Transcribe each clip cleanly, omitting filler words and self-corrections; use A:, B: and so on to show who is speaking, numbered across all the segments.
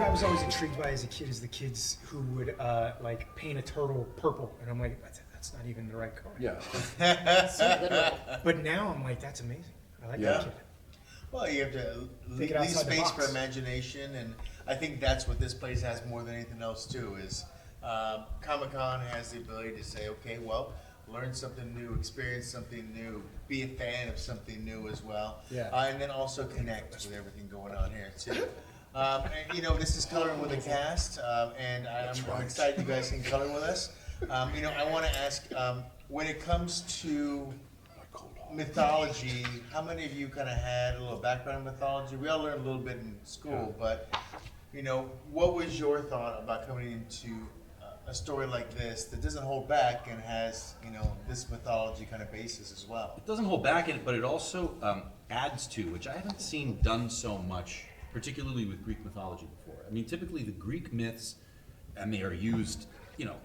A: I was always intrigued by as a kid is the kids who would like paint a turtle purple, and I'm like, that's not even the right color.
B: Yeah.
C: So literal.
A: But now I'm like, that's amazing. I like
B: Yeah.
A: that kid.
D: Well, you have to
A: Think
D: leave
A: it outside the
D: space for
A: box.
D: imagination, and I think that's what this place has more than anything else too. Is Comic-Con has the ability to say, okay, well, learn something new, experience something new, be a fan of something new as well, and then also connect with everything going on here too. And, you know, this is Coloring with the Cast, and I'm excited you guys can color with us. You know, I want to ask, when it comes to mythology, how many of you kind of had a little background in mythology? We all learned a little bit in school, but you know, what was your thought about coming into a story like this that doesn't hold back and has, you know, this mythology kind of basis as well?
E: It doesn't hold back in it, but it also adds to, which I haven't seen done so much, particularly with Greek mythology before. I mean, typically the Greek myths, and they are used, you know,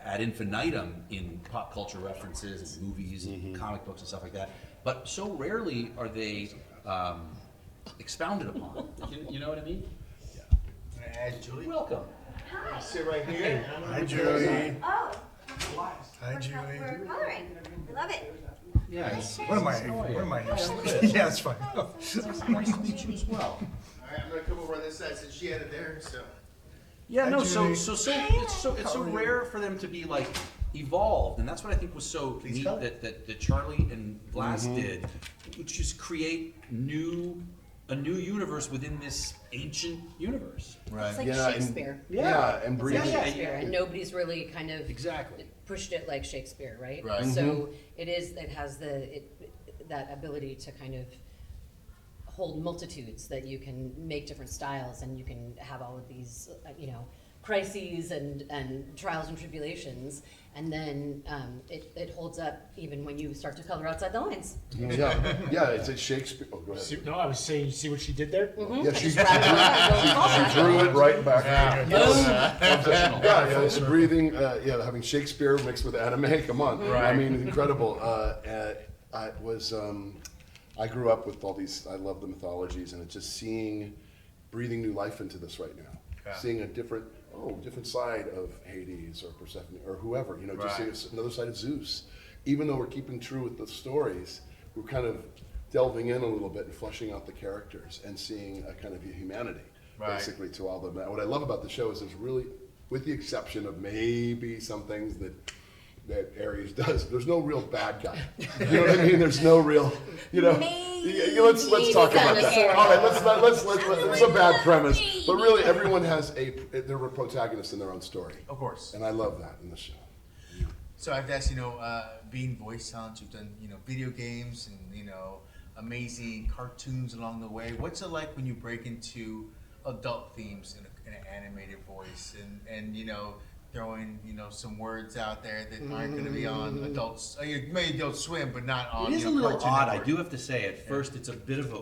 E: ad infinitum in pop culture references and movies and comic books and stuff like that. But so rarely are they expounded upon. You know what I mean?
D: And Julie,
E: Welcome.
F: Hi.
D: sit right here.
B: Hi, Julie.
F: Oh.
B: Hi, Julie.
F: We're coloring. I love it.
E: Yeah.
A: What am I? What am I? Yeah, it's fine.
E: Nice to meet you as well.
D: All right, I'm gonna come over on this side since she had it there. So
E: Yeah,
B: Hi,
E: no, so
B: Julie.
E: it's so rare for them to be like evolved, and that's what I think was so
D: Please
E: neat
D: come.
E: that Charlie and Vlas did, which is create a new universe within this ancient universe.
C: It's like
B: Yeah, and-
C: Shakespeare.
B: Yeah, and
C: It's
B: breathing.
C: like Shakespeare, and nobody's really kind of
E: Exactly.
C: pushed it like Shakespeare, right?
D: Right.
C: So it has that ability to kind of hold multitudes, that you can make different styles, and you can have all of these, you know, crises and trials and tribulations, and then it holds up even when you start to color outside the lines.
B: Yeah, it's a Shakespeare. Oh, go ahead.
A: See, no, I was saying, you see what she did there?
B: Yeah, she
C: She
B: drew it right back. Yeah, it's
E: Full
B: breathing. Having Shakespeare mixed with anime. Come on, I mean, incredible. I grew up with all these. I love the mythologies, and it's just breathing new life into this right now.
D: Yeah.
B: Seeing a different side of Hades or Persephone or whoever. You know, just
D: Right.
B: seeing another side of Zeus. Even though we're keeping true with the stories, we're kind of delving in a little bit and fleshing out the characters and seeing a kind of humanity,
D: Right.
B: basically, to all of them. What I love about the show is there's really, with the exception of maybe some things that Ares does, there's no real bad guy. You know what I mean? There's no real, you know. Let's talk about that. All right, let's. It's a bad premise, but really, everyone has they're a protagonist in their own story,
D: of course.
B: and I love that in the show.
D: So I've asked, you know, being voice talent, you've done, you know, video games and, you know, amazing cartoons along the way. What's it like when you break into adult themes in an animated voice and you know, throwing, you know, some words out there that aren't going to be on adults, maybe Adult Swim, but not on,
E: It is
D: you
E: a
D: know,
E: little
D: Cartoon
E: odd,
D: Network.
E: I do have to say. At first, it's a bit of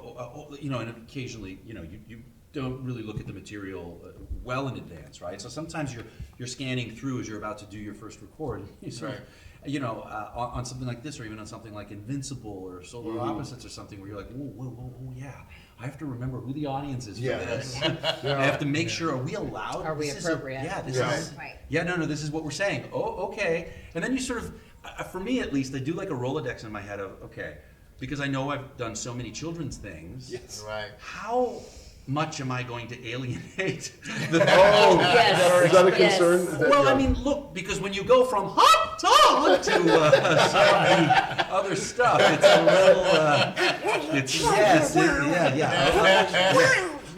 E: you know, and occasionally, you know, you don't really look at the material well in advance, right? So sometimes you're scanning through as you're about to do your first record. You sort of, you know, on something like this, or even on something like Invincible or Solar Opposites or something, where you're like, whoa, yeah, I have to remember who the audience is for this. I have to make sure, are we allowed?
C: Are we appropriate?
E: This is,
F: Right.
E: yeah, no, this is what we're saying. Oh, okay. And then you sort of, for me at least, I do like a Rolodex in my head of, okay, because I know I've done so many children's things.
B: Yes.
D: Right.
E: How much am I going to alienate the
C: Yes.
B: Is that a
C: Yes.
B: concern? Is that-
E: Well,
B: yeah.
E: I mean, look, because when you go from hot dog to some of the other stuff, it's a little,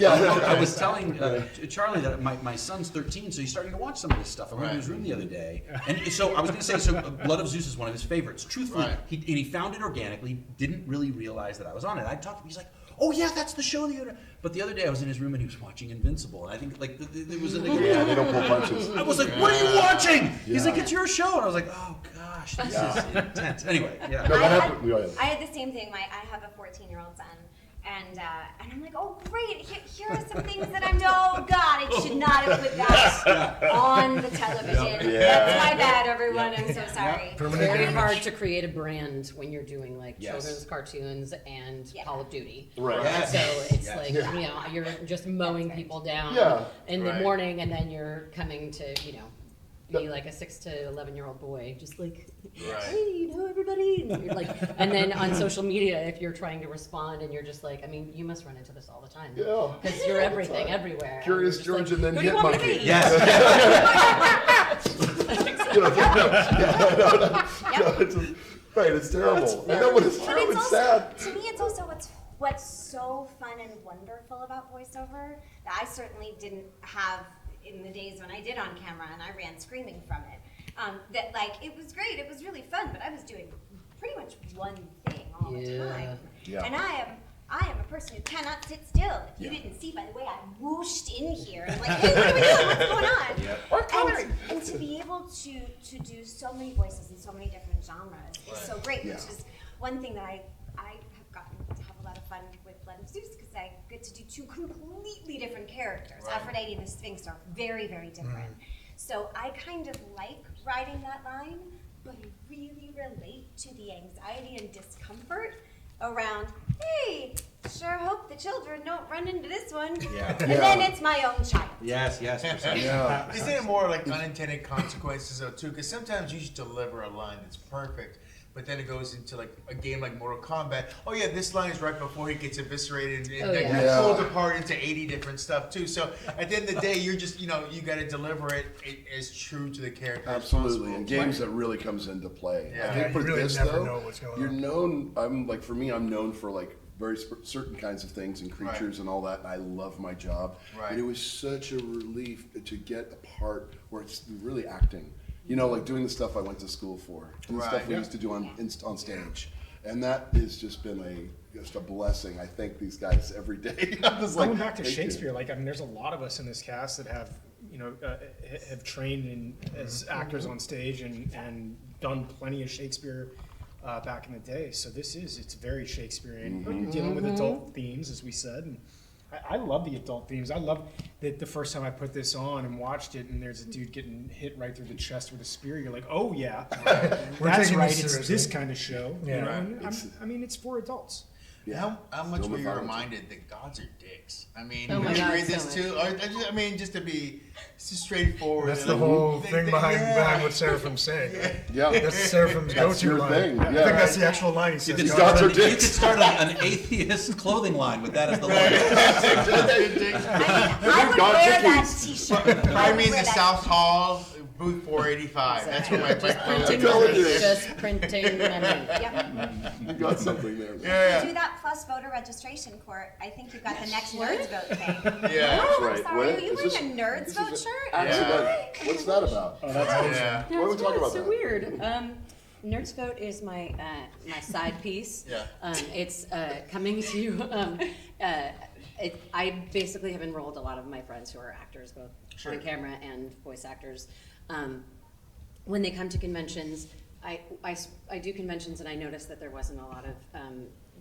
E: I was telling Charlie that my son's 13, so he's starting to watch some of this stuff. I went in his room the other day, and so I was going to say, Blood of Zeus is one of his favorites. Truthfully, he found it organically, didn't really realize that I was on it. I talked to him, he's like, oh yeah, that's the show. But the other day I was in his room and he was watching Invincible, and I think like there was
B: Yeah, they don't pull punches.
E: I was like, what are you watching? He's like, it's your show, and I was like, oh gosh, this is intense. Anyway, yeah.
B: No, that happened.
F: I had the same thing. I have a 14-year-old son, and I'm like, oh great, here are some things that I'm. Oh God, I should not have put that on the television. That's my bad, everyone. I'm so sorry.
C: Very hard to create a brand when you're doing like
E: Yes.
C: children's cartoons and Call of Duty.
B: Right.
E: Yes.
C: So it's like like,
B: Yeah.
C: you know, you're just mowing people down
B: Yeah.
C: in the
D: Right.
C: morning, and then you're coming to, you know, be like a 6 to 11-year-old boy, just like,
D: Right.
C: hey, you know, everybody, and you're like, and then on social media, if you're trying to respond and you're just like, I mean, you must run into this all the time.
B: Yeah.
C: Because you're everything, everywhere.
B: Curious
C: and you're
B: George
C: just
B: and then
C: who do you
B: Hit
C: want me to
B: Monkey.
C: be?
E: Yes.
B: You know, no, it's just, right, it's terrible. I know, but it's
F: But
B: true, it's
F: also,
B: sad.
F: to me, it's also what's so fun and wonderful about voiceover that I certainly didn't have in the days when I did on camera and I ran screaming from it. That like it was great, it was really fun, but I was doing pretty much one thing all the
C: Yeah.
F: time.
B: Yeah.
F: And I am a person who cannot sit still. If you
B: Yeah.
F: didn't see by the way I whooshed in here, I'm like, hey, what are we doing? What's going on?
E: Yep.
F: And to be able to do so many voices in so many different genres is so great,
B: Yeah.
F: which is one thing that I have gotten to have a lot of fun with Blood of Zeus, because I get to do 2 completely different characters.
D: Right.
F: Aphrodite and the Spinx are very, very different. So I kind of like riding that line, but I really relate to the anxiety and discomfort around, hey, sure hope the children don't run into this one.
E: Yeah.
F: And
B: Yeah.
F: then it's my own child.
E: Yes, precisely.
B: Yeah.
D: Isn't it more like unintended consequences though too? Because sometimes you just deliver a line that's perfect, but then it goes into like a game like Mortal Kombat. Oh yeah, this line is right before he gets eviscerated, and
C: Oh,
D: like
C: yeah.
B: Yeah.
D: pulled apart into 80 different stuff too. So at the end of the day, you're just you got to deliver it as true to the character. as
B: Absolutely,
D: possible.
B: and games that really comes into play.
D: Yeah.
B: I think
G: Yeah,
B: for
G: you really
B: this
G: never
B: though,
G: know what's going
B: you're
G: on.
B: known. I'm like for me, I'm known for like very certain kinds of things and creatures and all that. And I love my job,
D: Right.
B: and it was such a relief to get a part where it's really acting. You know, like doing the stuff I went to school for, and the
D: Right.
B: stuff we used to do on stage, and that has just been just a blessing. I thank these guys every day. I'm just like,
A: Going back to
B: thank you.
A: Shakespeare, like I mean, there's a lot of us in this cast that have, have trained as actors on stage and done plenty of Shakespeare back in the day. So it's very Shakespearean. But you're dealing with adult themes, as we said. And I love the adult themes. I love that the first time I put this on and watched it, and there's a dude getting hit right through the chest with a spear. You're like, oh yeah,
G: We're
A: that's
G: taking
A: right.
G: this
A: It's
G: seriously.
A: this kind of show.
G: Yeah.
A: You know? And
B: It's-
A: I mean, it's for adults.
B: Yeah.
D: How much
B: Still
D: were you
B: mythology.
D: reminded that gods are dicks? I mean,
C: Oh my
D: did you
C: God,
D: read
C: so
D: this
C: much.
D: too? I mean, just to be straightforward.
G: That's
D: and
G: the
D: like,
G: whole
D: they-
G: thing
D: they-
G: behind what Seraphim's saying. Right?
B: Yeah.
G: That's Seraphim's
B: That's
G: go-to
B: your
G: line.
B: thing,
G: I
B: yeah.
G: think that's the actual line he
E: You
G: says.
E: could
G: "Gods
E: start,
B: are
E: you could
B: dicks."
E: start an atheist clothing line with that as the line.
F: I would
B: God
F: wear that
B: chickies.
F: t-shirt.
D: Find me in
F: Wear
D: the
F: that
D: South Hall, booth 485. That's what my
C: Just
D: clothes
C: printing
B: I'm telling
C: money.
B: you.
C: Just printing money.
F: Yep.
B: You got something there.
D: Yeah,
F: Do that plus voter registration court. I think you've got the next nerds vote thing.
D: yeah.
F: Oh,
B: Right.
F: sorry.
B: What?
F: Are you
B: Is
F: wearing
B: this-
F: a nerds
B: this
F: vote
B: is a-
F: shirt?
B: Accident. What's that about?
D: Yeah.
B: Why are we talking about
C: so
B: that?
C: weird. Nerds Vote is my my side piece.
D: Yeah.
C: It's coming to. I basically have enrolled a lot of my friends who are actors, both
D: Sure.
C: on camera and voice actors. When they come to conventions, I do conventions, and I noticed that there wasn't a lot of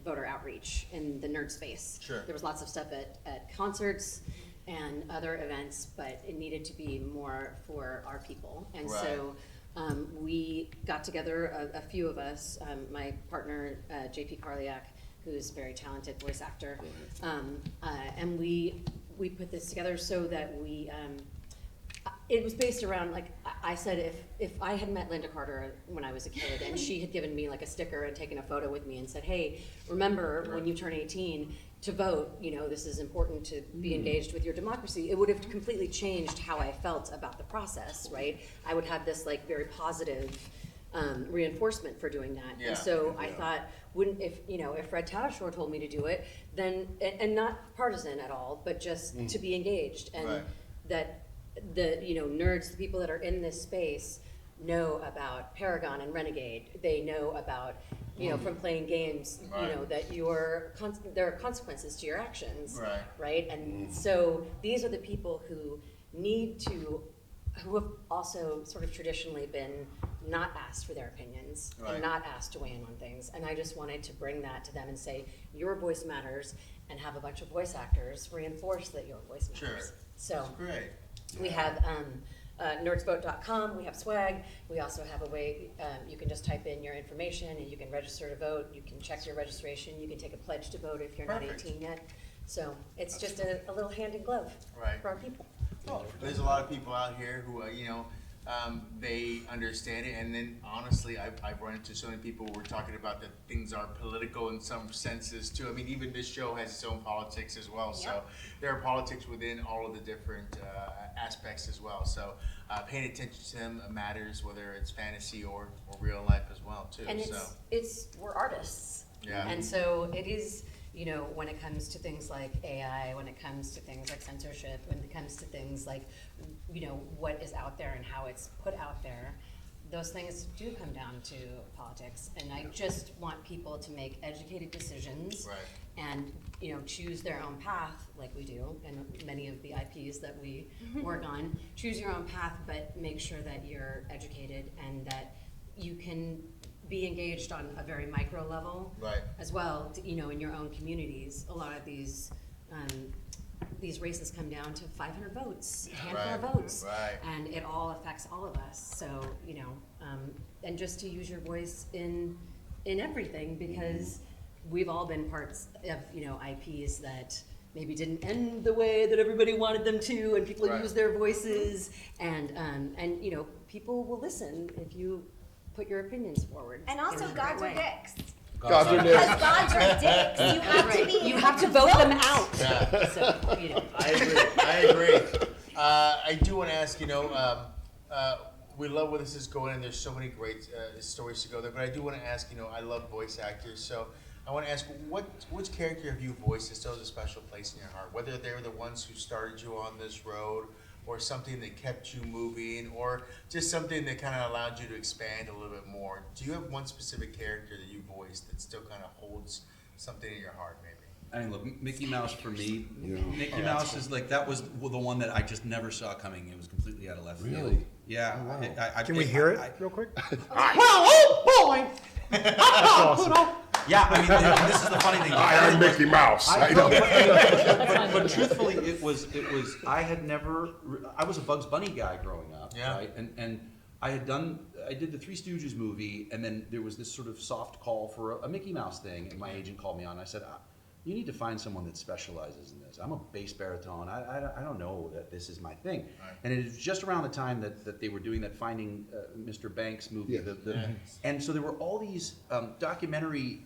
C: voter outreach in the nerd space.
D: Sure.
C: There was lots of stuff at concerts and other events, but it needed to be more for our people. And
D: Right.
C: so we got together, a few of us, my partner, JP Karliak, who's a very talented voice actor, and we put this together so that it was based around, like, I said if I had met Linda Carter when I was a kid and she had given me like a sticker and taken a photo with me and said, hey, remember when you turn 18 to vote, this is important to be engaged with your democracy, it would have completely changed how I felt about the process, right? I would have this like very positive reinforcement for doing that.
D: Yeah.
C: And so I thought, if Fred Tatasciore told me to do it, then, and not partisan at all, but just to be engaged, and
D: Right.
C: that the nerds, the people that are in this space, know about Paragon and Renegade. They know about from playing games,
D: Right.
C: that there are consequences to your actions,
D: Right.
C: right? And so these are the people who have also sort of traditionally been not asked for their opinions
D: Right.
C: and not asked to weigh in on things. And I just wanted to bring that to them and say, your voice matters, and have a bunch of voice actors reinforce that your voice matters.
D: Sure.
C: So
D: Great.
C: we have nerdsvote.com, we have swag, we also have a way, you can just type in your information and you can register to vote, you can check your registration, you can take a pledge to vote if you're not
D: Perfect.
C: 18 yet. So it's just a little hand in glove
D: Right.
C: for our people.
D: Well, there's a lot of people out here who, they understand it, and then honestly, I've run into so many people who were talking about that things are political in some senses too. I mean, even this show has its own politics as well, so
F: Yep.
D: there are politics within all of the different aspects as well. So paying attention to them matters, whether it's fantasy or real life as well too.
C: And
D: So
C: we're artists.
D: Yeah.
C: And so it is, when it comes to things like AI, when it comes to things like censorship, when it comes to things like, what is out there and how it's put out there, those things do come down to politics. And I just want people to make educated decisions.
D: Right.
C: And, choose their own path like we do, and many of the IPs that we work on. Choose your own path, but make sure that you're educated and that you can be engaged on a very micro level.
D: Right.
C: As well, in your own communities. A lot of these races come down to 500 votes, a handful of
D: Right,
C: votes.
D: right.
C: And it all affects all of us. So, and just to use your voice in everything, because we've all been parts of, IPs that maybe didn't end the way that everybody wanted them to, and people
D: Right.
C: use their voices, and people will listen if you put your opinions forward.
F: And
C: in
F: also,
C: a
F: gods
C: great
F: are
C: way.
F: dicks.
B: Gods are
F: Because
B: dicks.
F: gods are dicks. You have to be.
C: You have to vote them out.
D: Yeah.
C: So,
D: I agree. I do want to ask, we love where this is going, and there's so many great stories to go there. But I do want to ask, I love voice actors, so I want to ask, which character have you voiced that still has a special place in your heart? Whether they're the ones who started you on this road, or something that kept you moving, or just something that kind of allowed you to expand a little bit more. Do you have one specific character that you voiced that still kind of holds something in your heart, maybe?
E: I mean, look, Mickey Mouse for me,
B: Yeah.
E: Mickey Mouse is like, that was the one that I just never saw coming. It was completely out of left field.
B: Really?
E: Yeah.
B: Oh, wow.
G: Can we hear it real quick?
E: Yeah, I mean, this is the funny thing.
B: I'm Mickey Mouse. I know.
E: But truthfully, it was, I was a Bugs Bunny guy growing up,
D: Yeah.
E: right? And I did the Three Stooges movie, and then there was this sort of soft call for a Mickey Mouse thing, and my agent called me on, and I said, you need to find someone that specializes in this. I'm a bass baritone. I don't know that this is my thing.
D: Right.
E: And it was just around the time that they were doing that Finding Mr. Banks movie.
B: Yes.
E: And so there were all these documentaries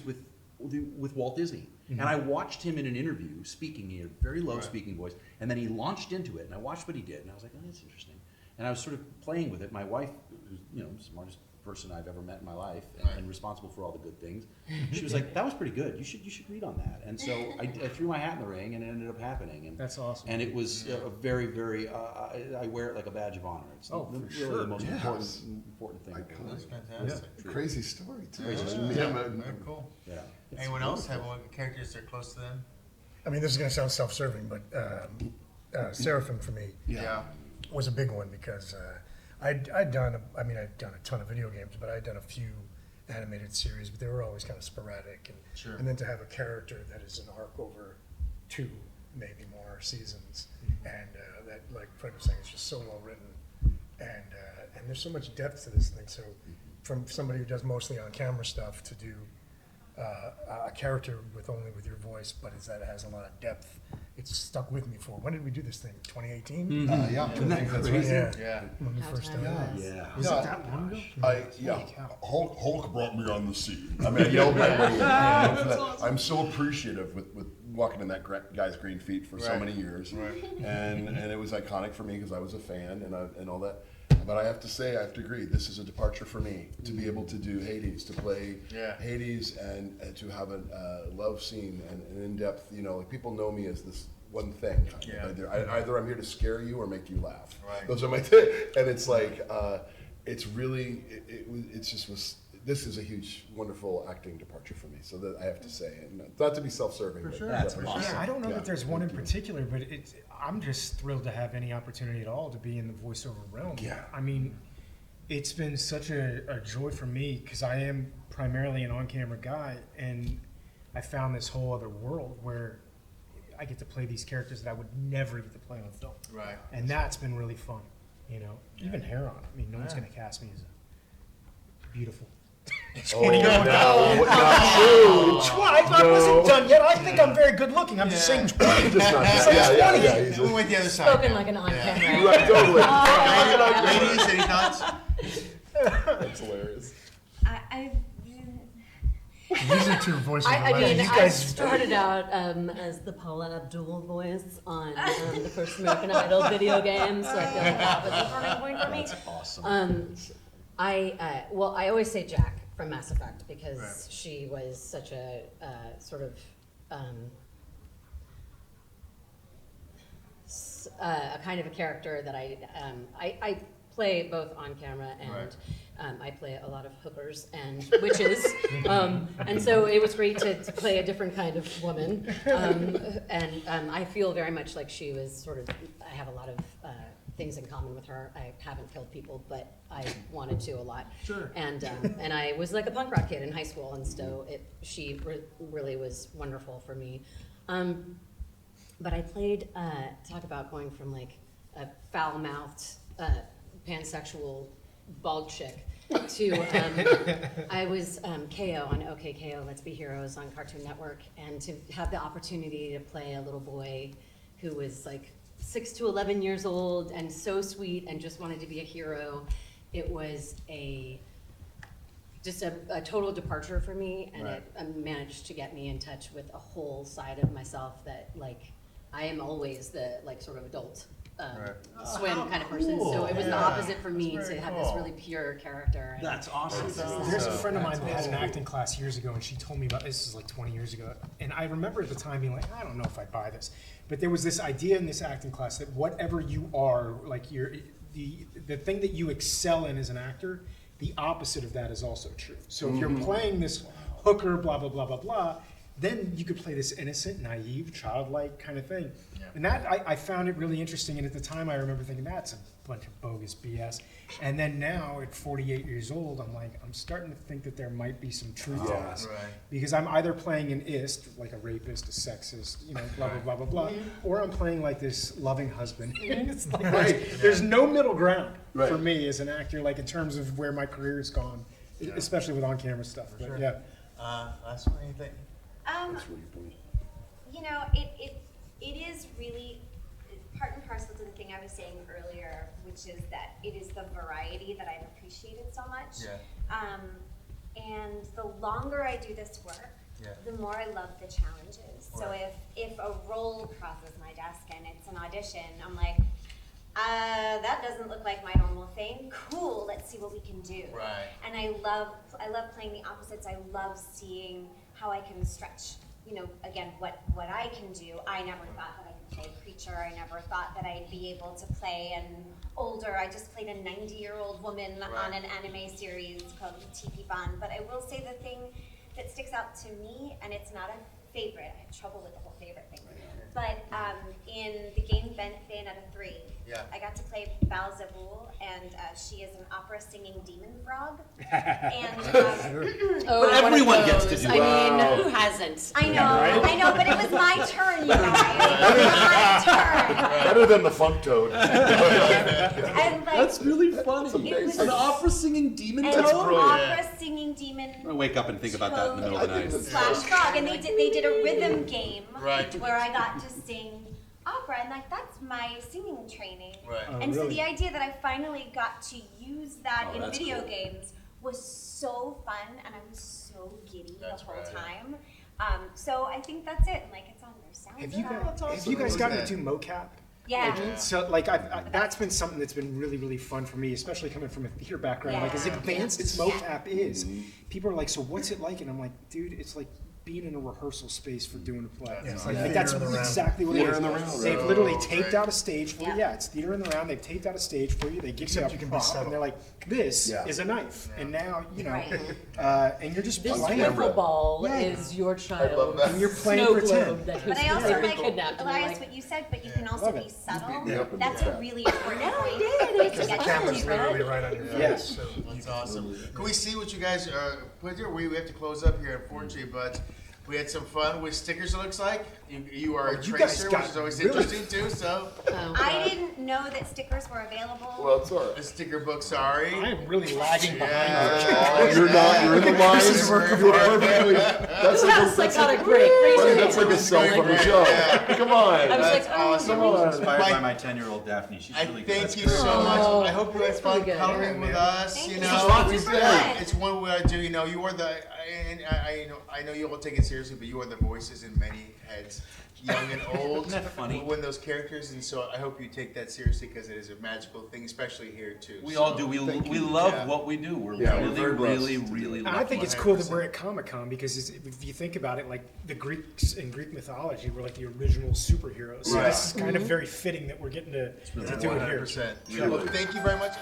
E: with Walt Disney. And I watched him in an interview speaking. He had a very low
D: Right.
E: speaking voice. And then he launched into it, and I watched what he did, and I was like, oh, that's interesting. And I was sort of playing with it. My wife, who's the smartest person I've ever met in my life, and responsible for all the good things, she was like, that was pretty good. You should read on that. And so I threw my hat in the ring, and it ended up happening. And
A: That's awesome.
E: And it was a very, very. I wear it like a badge of honor. It's
A: Oh, for
E: really
A: sure.
E: the most
B: Yes.
E: important thing.
B: Iconic.
D: That's fantastic.
B: Crazy story too.
E: Crazy
B: Yeah,
E: story.
D: Very cool.
E: Yeah.
D: Anyone else have characters that are close to them?
G: I mean, this is gonna sound self-serving, but Seraphim for me
D: Yeah.
G: was a big one because I'd done a ton of video games, but I'd done a few animated series, but they were always kind of sporadic.
D: Sure.
G: And then to have a character that is an arc over 2, maybe more seasons, and that, like Fred was saying, it's just so well written, and there's so much depth to this thing. So from somebody who does mostly on camera stuff to do a character with your voice, but it has a lot of depth. It's stuck with me for, when did we do this thing? 2018?
B: Yeah.
E: Isn't that crazy?
G: Yeah.
D: Yeah.
G: When we
C: How
G: first
C: time
G: started.
C: flies.
E: Yeah.
A: Was
B: Yeah.
A: it that long ago?
B: Hulk brought me on the scene. I mean, I yelled my way in. I'm so appreciative with walking in that guy's green feet for so
D: Right.
B: many years,
D: Right.
B: and it was iconic for me because I was a fan and all that. But I have to say, I have to agree, this is a departure for me to be able to do Hades, to play
D: Yeah.
B: Hades, and to have a love scene and an in-depth. Like people know me as this one thing. Kind
D: Yeah.
B: of. Either I'm here to scare you or make you laugh.
D: Right.
B: Those are my and it's like it's really it's just was. This is a huge, wonderful acting departure for me. So that I have to say, and not to be self-serving.
A: For
B: but
A: sure.
E: That's
B: definitely.
E: awesome.
A: Yeah, I don't know
B: Yeah,
A: that there's one in
B: thank you.
A: particular, but I'm just thrilled to have any opportunity at all to be in the voiceover realm.
B: Yeah.
A: I mean, it's been such a joy for me because I am primarily an on-camera guy, and I found this whole other world where I get to play these characters that I would never get to play on film.
D: Right.
A: And that's been really fun, Even Heron. I mean, no one's
D: Yeah.
A: going to cast me as a beautiful
B: Oh, no, not true.
A: I wasn't done yet. I think I'm very good looking. I'm just saying 20.
B: Just not, yeah. He's
D: We went the other side.
C: Spoken
D: now.
C: like an on
D: Yeah.
C: camera.
B: right, totally.
D: Ladies, any thoughts?
B: That's hilarious.
G: These are two voices.
C: I mean,
G: you
C: I
G: guys,
C: started out as the Paula Abdul voice on the first American Idol video game, so I feel like that was a turning point for me.
E: That's awesome.
C: I always say Jack from Mass Effect because
D: Right.
C: she was such a sort of a kind of a character that I play both on camera and
D: Right.
C: I play a lot of hookers and witches, and so it was great to play a different kind of woman, and I feel very much like she was sort of, I have a lot of things in common with her. I haven't killed people, but I wanted to a lot.
A: Sure.
C: And I was like a punk rock kid in high school, and so she really was wonderful for me. But I played, talk about going from like a foul-mouthed, pansexual bald chick to, I was KO on OK KO, Let's Be Heroes on Cartoon Network, and to have the opportunity to play a little boy who was like 6 to 11 years old and so sweet and just wanted to be a hero. It was just a total departure for me, and
D: Right.
C: it managed to get me in touch with a whole side of myself that like I am always the like sort of adult swim kind of person. So it was the
D: Yeah.
C: opposite for me
D: That's
C: to
D: very
C: have this
D: cool.
C: really pure character. And
E: That's awesome.
A: There's a friend of mine that had an acting class years ago, and she told me about this is like 20 years ago. And I remember at the time being like, I don't know if I buy this, but there was this idea in this acting class that whatever you are, like the thing that you excel in as an actor, the opposite of that is also true. So if you're playing this hooker, blah blah blah blah blah, then you could play this innocent, naive, childlike kind of thing.
D: Yeah.
A: And that, I found it really interesting, and at the time I remember thinking, that's a bunch of bogus BS. And then now, at 48 years old, I'm starting to think that there might be some truth to
B: Yeah.
A: this.
D: Right.
A: Because I'm either playing an ist, like a rapist, a sexist, blah, blah, blah, blah, blah, or I'm playing like this loving husband. It's like, there's no middle ground for
B: Right.
A: me as an actor, like in terms of where my career has gone, especially with on-camera stuff. But
D: sure.
A: yeah.
D: Last one, anything?
B: That's really funny.
F: It is really part and parcel to the thing I was saying earlier, which is that it is the variety that I've appreciated so much.
D: Yeah.
F: And the longer I do this work,
D: Yeah.
F: the more I love the challenges. So
D: Right.
F: if a role crosses my desk and it's an audition, I'm like, that doesn't look like my normal thing. Cool, let's see what we can do.
D: Right.
F: And I love playing the opposites. I love seeing how I can stretch, again, what I can do. I never thought that I could play a creature. I never thought that I'd be able to play an older, I just played a 90-year-old woman
D: Right.
F: on an anime series called TP Ban. But I will say the thing that sticks out to me, and it's not a favorite, I have trouble with the whole favorite thing, but in the game Bayonetta 3,
D: Yeah.
F: I got to play Vlas and she is an opera singing demon frog. And
C: Oh,
E: But
C: one of
E: everyone gets to
C: those.
E: do
C: I
E: that.
C: mean, who hasn't?
F: I know, but it was my turn, you guys. It was my turn.
B: Better than the funk toad.
F: And like,
E: That's really funny.
F: It was-
E: An opera singing demon
F: an
E: toad?
B: brilliant.
F: opera singing demon
E: I'm gonna wake up and think about that in the middle of the
B: I think
E: night.
B: that's-
F: slash frog, and they did a rhythm game
D: Right.
F: where I got to sing opera, and like that's my singing training.
D: Right.
F: And so
A: really?
F: the idea that I finally got to use that
E: Oh,
F: in
E: that's
F: video
E: cool.
F: games was so fun, and I was so giddy
D: That's
F: the whole
D: right.
F: time. So I think that's it. Like it's on their soundtrack.
A: Have you guys gotten to do mocap?
F: Yeah.
D: Yeah.
A: So like that's been something that's been really, really fun for me, especially coming from a theater background. Like as
F: Yeah.
A: advanced as mocap is, people are like, so what's it like? And I'm like, dude, it's like being in a rehearsal space for doing a play.
G: Yeah, it's
A: Like,
G: like
A: that's
G: theater in the round.
A: exactly what
B: Theater
A: it is.
B: in the round,
A: They've
B: right.
A: literally
D: Oh,
A: taped
D: right.
A: out a stage for you.
F: Yeah.
A: Yeah, it's theater in the round. They've taped out a stage for you. They give
G: Except
A: you
G: you
A: a
G: can be
A: prop,
G: subtle.
A: and they're like, this
B: Yeah.
A: is a knife, and now
F: Right.
A: and you're just
C: This
A: playing.
C: wiffle ball
A: Yeah.
C: is your child.
B: love that.
A: And you're playing
C: Snow
A: pretend.
C: globe that
F: But
C: has
F: I also
C: been
F: like,
C: kidnapped. And you're
F: Elias,
C: like,
F: what you said, but you can also
A: Love
F: be
A: it.
F: subtle.
B: Yep, and
F: That's
B: do
F: a
B: that.
F: really important point.
C: Because
F: To get
G: The
F: to
G: camera's
F: you, right?
G: literally right on your face.
A: Yes.
G: So
D: That's awesome. Can we see what you guys put here? We have to close up here, unfortunately, but We had some fun with stickers, it looks like. You are a
A: you guys
D: tracer,
A: got
D: which is always
A: really-
D: interesting too, so.
C: Oh,
F: I didn't know that stickers were available.
B: Well, it's all
D: A
B: right.
D: sticker book, sorry.
A: I am really lagging behind.
D: Yeah.
B: You're not. You're in the line.
A: This is working
B: You're perfectly. That's
C: Who
B: like
C: has psychotic break? Raise your
B: that's
C: hand.
B: like a self from the show. Come on.
C: I was like,
D: That's
C: oh,
D: awesome.
B: Come on.
E: Inspired
D: Mike-
E: by my 10-year-old Daphne. She's
D: I
E: really good.
D: thank you so much. I hope you had
C: That's
D: fun
C: pretty good.
D: coloring with us.
F: Thank
D: You
F: you.
D: know,
F: This was fun. Super fun.
D: it's one way I do. You know, you are the. I know you all take it seriously, but you are the voices in many heads, young and old.
E: Isn't that funny?
D: When those characters, and so I hope you take that seriously because it is a magical thing, especially here too.
E: We
D: So,
E: all do. We
B: thank you.
E: love
D: Yeah.
E: what we do. We're
B: Yeah, we're
E: really,
B: very blessed
E: really,
B: to do
E: really
B: it.
A: And I
E: lucky.
A: think it's cool that
D: 100%.
A: we're at Comic-Con because if you think about it, like the Greeks in Greek mythology were like the original superheroes. So
D: Right.
A: this is kind of very fitting that we're getting to do it here.
D: 100%.
E: Really
D: Well,
E: good.
D: thank you very much.